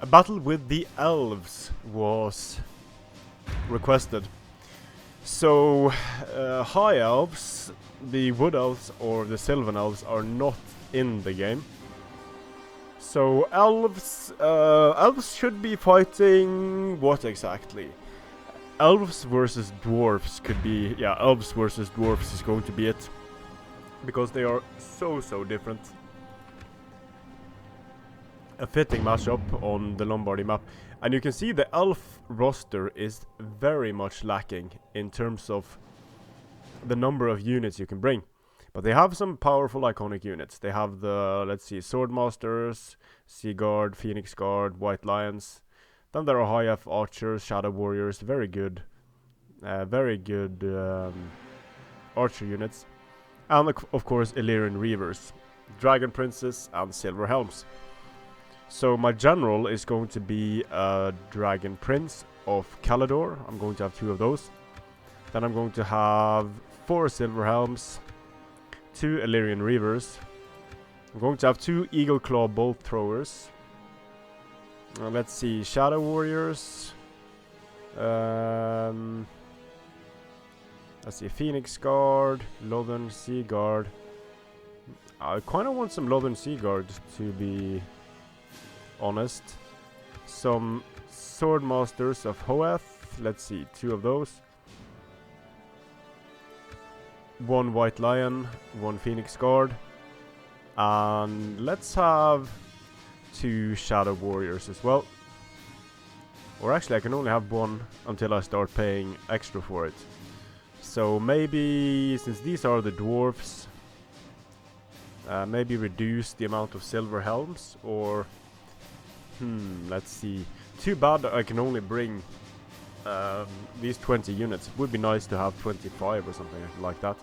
a battle with the elves was requested. So, high elves, the wood elves or the sylvan elves are not in the game. So elves should be fighting what exactly? Elves versus dwarfs could be, yeah, elves versus dwarfs is going to be it. Because they are so different. A fitting matchup on the Lombardy map. And you can see the elf roster is very much lacking in terms of the number of units you can bring. But they have some powerful iconic units. They have the, let's see, Swordmasters, Sea Guard, Phoenix Guard, White Lions. Then there are high F archers, Shadow Warriors, very good archer units. And of course Illyrian Reavers, Dragon Princes and Silver Helms. So my general is going to be a Dragon Prince of Calador. I'm going to have 2 of those. Then I'm going to have 4 Silver Helms, 2 Illyrian Reavers. I'm going to have 2 Eagle Claw Bolt Throwers. Let's see, Shadow Warriors. Let's see, Phoenix Guard, Lothern Sea Guard. I kind of want some Lothern Sea Guard, to be honest. Some Swordmasters of Hoeth. Let's see, 2 of those. 1 White Lion, 1 Phoenix Guard. And let's have 2 Shadow Warriors as well. Or actually I can only have 1 until I start paying extra for it. So maybe, since these are the dwarfs, maybe reduce the amount of silver helms, or let's see. Too bad that I can only bring these 20 units. It would be nice to have 25 or something like that.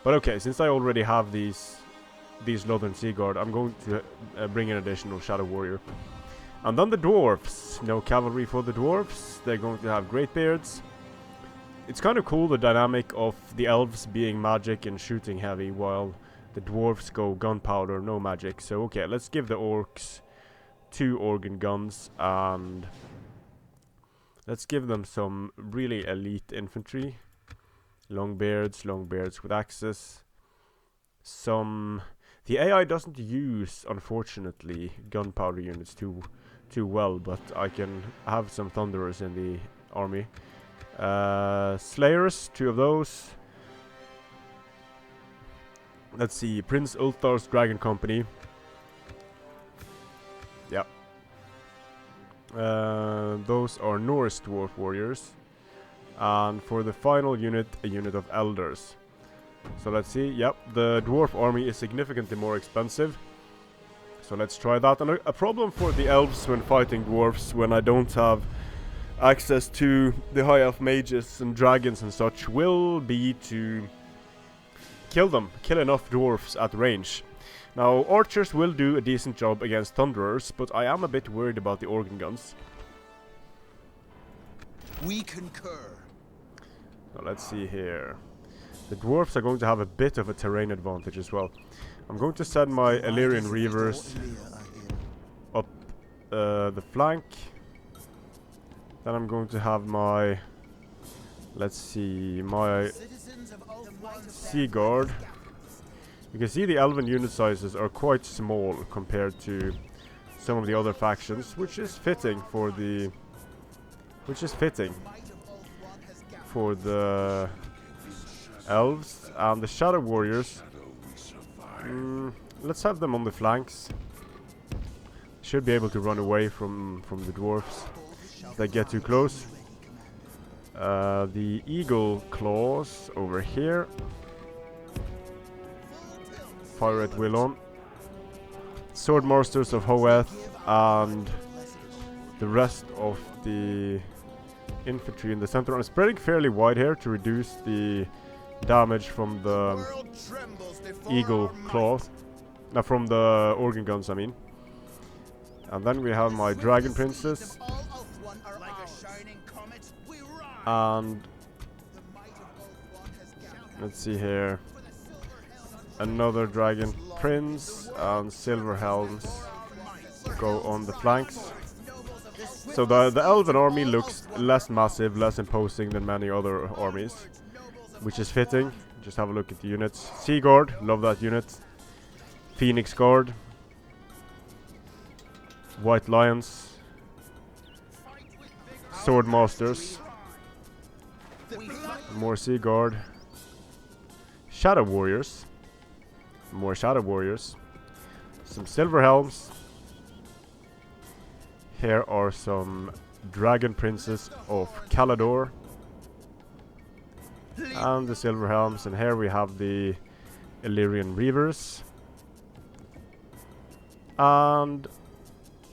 But okay, since I already have these Lothern Sea Guard, I'm going to bring an additional Shadow Warrior. And then the dwarfs. No cavalry for the dwarfs. They're going to have great beards. It's kind of cool, the dynamic of the elves being magic and shooting heavy, while the dwarfs go gunpowder, no magic. So okay, let's give the orcs 2 organ guns, and let's give them some really elite infantry. Long beards with axes. The AI doesn't use, unfortunately, gunpowder units too well, but I can have some thunderers in the army. Slayers, 2 of those. Let's see, Prince Ulthar's Dragon Company. Yeah. Those are Norse Dwarf Warriors. And for the final unit, a unit of Elders. So let's see, yep, the Dwarf army is significantly more expensive. So let's try that. And a problem for the elves when fighting dwarfs, when I don't have access to the high elf mages and dragons and such, will be to kill enough dwarfs at range. Now, archers will do a decent job against thunderers, but I am a bit worried about the organ guns. We concur. Now let's see here. The dwarfs are going to have a bit of a terrain advantage as well. I'm going to send my Illyrian Reavers up the flank. Then I'm going to have my, let's see, my Sea Guard. You can see the elven unit sizes are quite small compared to some of the other factions, which is fitting for the elves. And the Shadow Warriors, let's have them on the flanks. Should be able to run away from the dwarfs if they get too close. The Eagle Claws over here. Fire at will on. Swordmasters of Hoeth and the rest of the infantry in the center. I'm spreading fairly wide here to reduce the damage from the Eagle Claws. From the organ guns, I mean. And then we have my Dragon Princes. And let's see here. Another Dragon Prince and Silver Helms go on the flanks. So the elven army looks less massive, less imposing than many other armies, which is fitting. Just have a look at the units. Sea Guard, love that unit. Phoenix Guard. White Lions. Sword Masters. More Sea Guard. Shadow Warriors. More Shadow Warriors. Some Silver Helms. Here are some Dragon Princes of Calador. And the Silver Helms. And here we have the Illyrian Reavers. And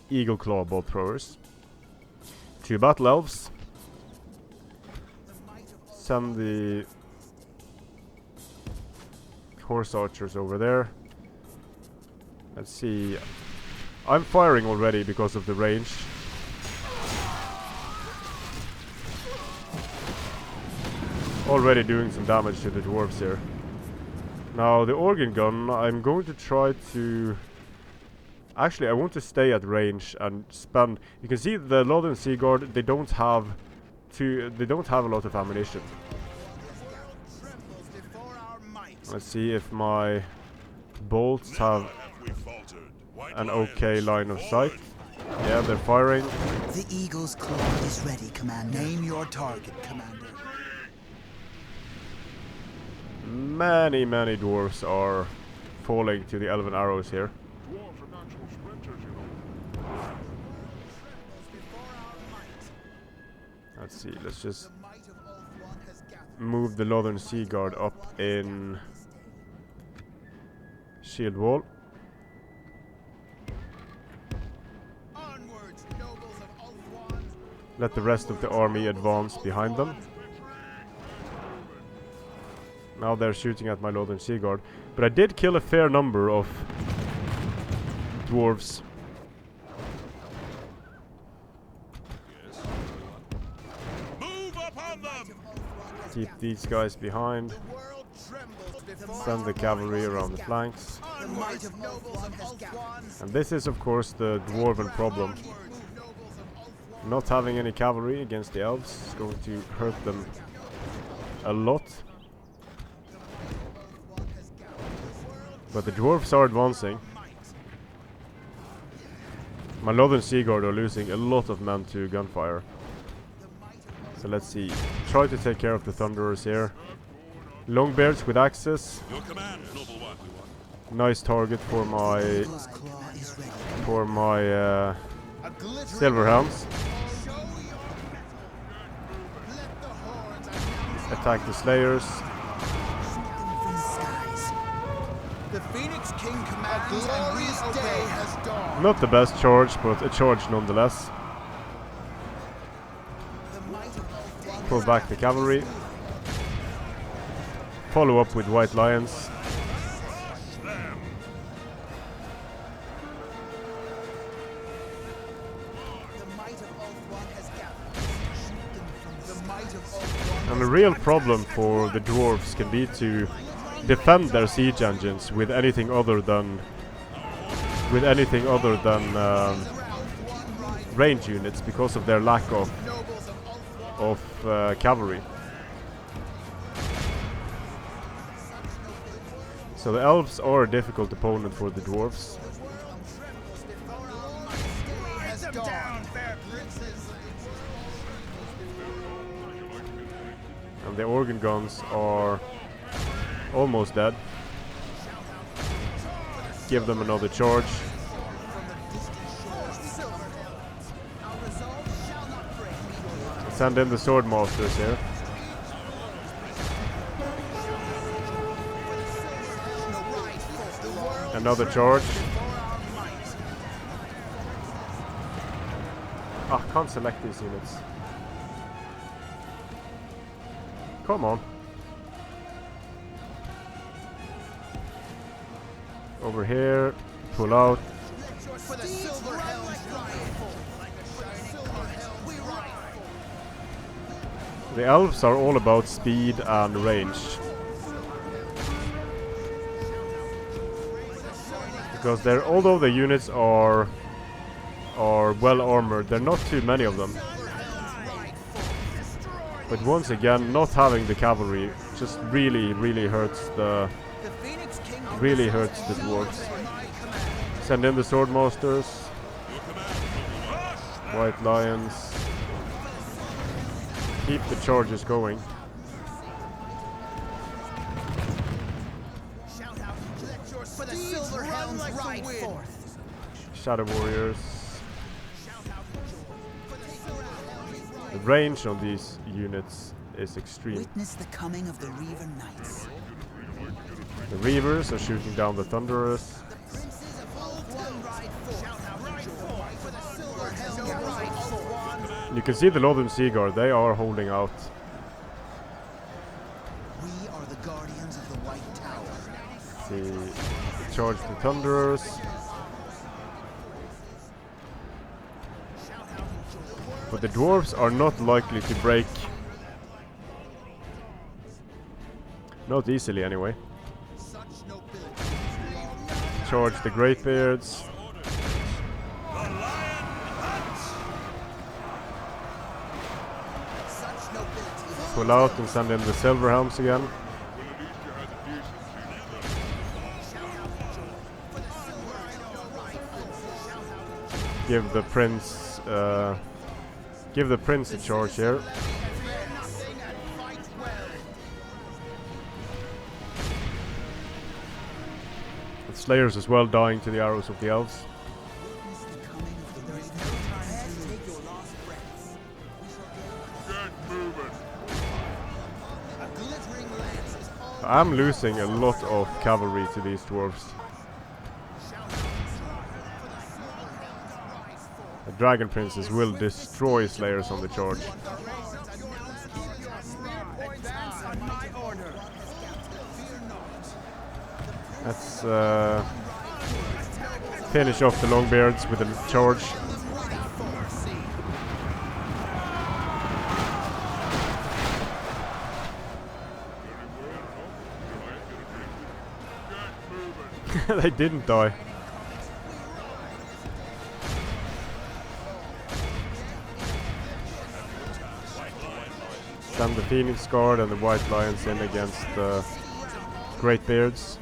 Eagle Claw Bolt Throwers. 2 Battle Elves. Send the Horse Archers over there. Let's see. I'm firing already because of the range. Already doing some damage to the dwarves here. Now the organ gun, I'm going to try to... Actually, I want to stay at range and spend... You can see the Lothian Sea Guard, they don't have a lot of ammunition. Let's see if my bolts have an okay line of sight. Yeah, they're firing. The Eagle's Claw is ready, Commander. Name your target, Commander. Many dwarves are falling to the elven arrows here. Let's see, let's just move the Northern Sea Guard up in shield wall. Let the rest of the army advance behind them. Now they're shooting at my Northern Sea Guard. But I did kill a fair number of dwarves. Keep these guys behind. Send the cavalry around the flanks. And this is of course the dwarven problem. Not having any cavalry against the elves is going to hurt them a lot. But the dwarves are advancing. My Northern Sea Guard are losing a lot of men to gunfire. So let's see. Try to take care of the Thunderers here. Longbeards with axes. Nice target for my Silver Helms. Attack the Slayers. The Phoenix King commands and we day has dawned. Not the best charge, but a charge nonetheless. Pull back the cavalry. Follow up with White Lions. And the real problem for the dwarves can be to defend their siege engines with anything other than range units because of their lack of cavalry. So the elves are a difficult opponent for the dwarves. And the organ guns are almost dead. Give them another charge. Send in the sword masters here. Another charge. Ah, can't select these units. Come on. Over here, pull out. The elves are all about speed and range. Because although the units are are well armored. There are not too many of them. But once again, not having the cavalry just really hurts the dwarves. Send in the swordmasters, white lions. Keep the charges going. Shadow warriors. The range on these units is extreme. Witness the coming of the Reaver Knights. The Reavers are shooting down the Thunderers. You can see the Northern Sea Guard, they are holding out. We are the guardians of the White Tower. See, charge the Thunderers. But the Dwarves are not likely to break. Not easily anyway. Charge the Greybeards. Pull out and send in the Silver Helms again. Give the Prince a charge here. The Slayers as well dying to the arrows of the Elves. I'm losing a lot of cavalry to these dwarves. The Dragon Princes will destroy Slayers on the charge. Let's finish off the Longbeards with a charge. They didn't die. Send the Phoenix Guard and the White Lions in against the Greybeards.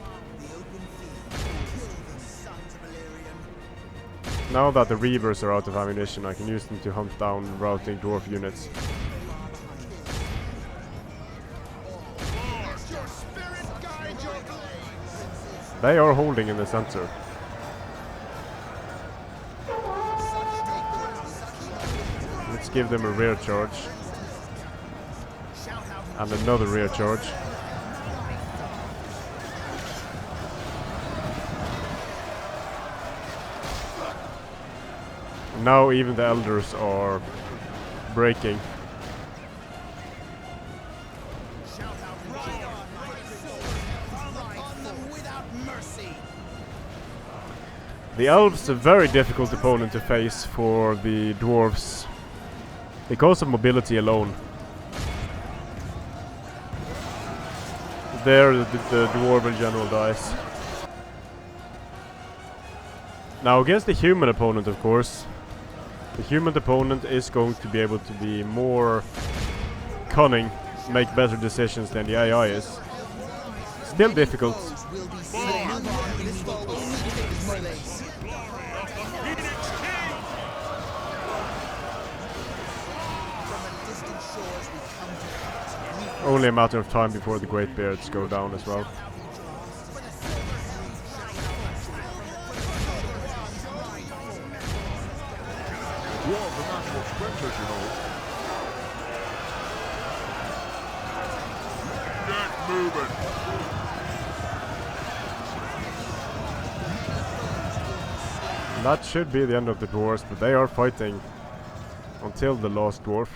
Now that the Reavers are out of ammunition, I can use them to hunt down routing dwarf units. They are holding in the center. Let's give them a rear charge. And another rear charge. And now even the elders are breaking. The Elves are a very difficult opponent to face for the Dwarves because of mobility alone. There the Dwarven general dies. Now against the human opponent, of course, the human opponent is going to be able to be more cunning, make better decisions than the AI is. Still difficult. Only a matter of time before the Greybeards go down as well. That should be the end of the dwarves, but they are fighting until the last dwarf.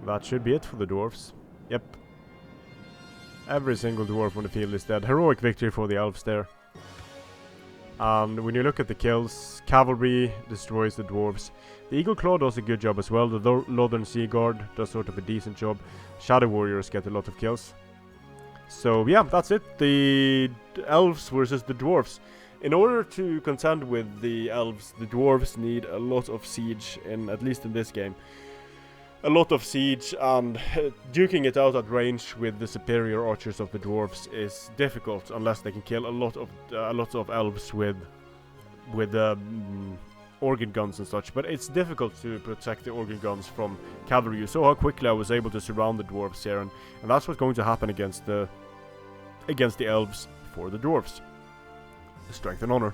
That should be it for the dwarves. Yep. Every single dwarf on the field is dead. Heroic victory for the elves there. And when you look at the kills, cavalry destroys the dwarves. The Eagle Claw does a good job as well. The Northern Sea Guard does sort of a decent job. Shadow Warriors get a lot of kills. So yeah, that's it. The elves versus the dwarves. In order to contend with the elves, the dwarves need a lot of siege, at least in this game. A lot of siege, and duking it out at range with the superior archers of the dwarves is difficult unless they can kill a lot of elves with organ guns and such. But it's difficult to protect the organ guns from cavalry. You saw how quickly I was able to surround the dwarves here, and that's what's going to happen against the elves for the dwarves. Strength and honor.